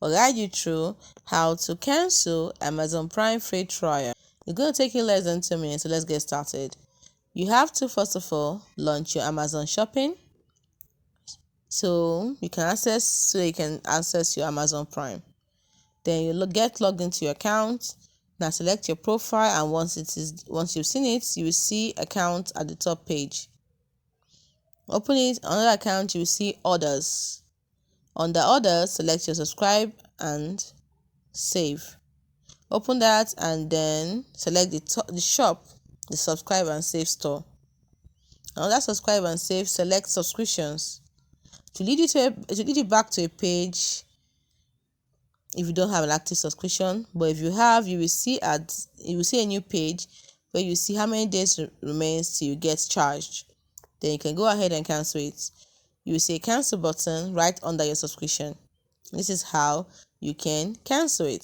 I'll guide you through how to cancel Amazon Prime free trial. It's going to take you less than 2 minutes, so let's get started. You have to first of all launch your Amazon shopping so you can access your Amazon Prime. Then you get logged into your account. Now select your profile, and once you've seen it, you will see account at the top page. Open it. On another account, you will see orders. Under orders, select your subscribe and save. Open that and then select the shop, the subscribe and save store. Under subscribe and save, select subscriptions. To lead you back to a page if you don't have an active subscription, but if you have, you will see a new page where you see how many days remains till you get charged. Then you can go ahead and cancel it. You will see a cancel button right under your subscription. This is how you can cancel it.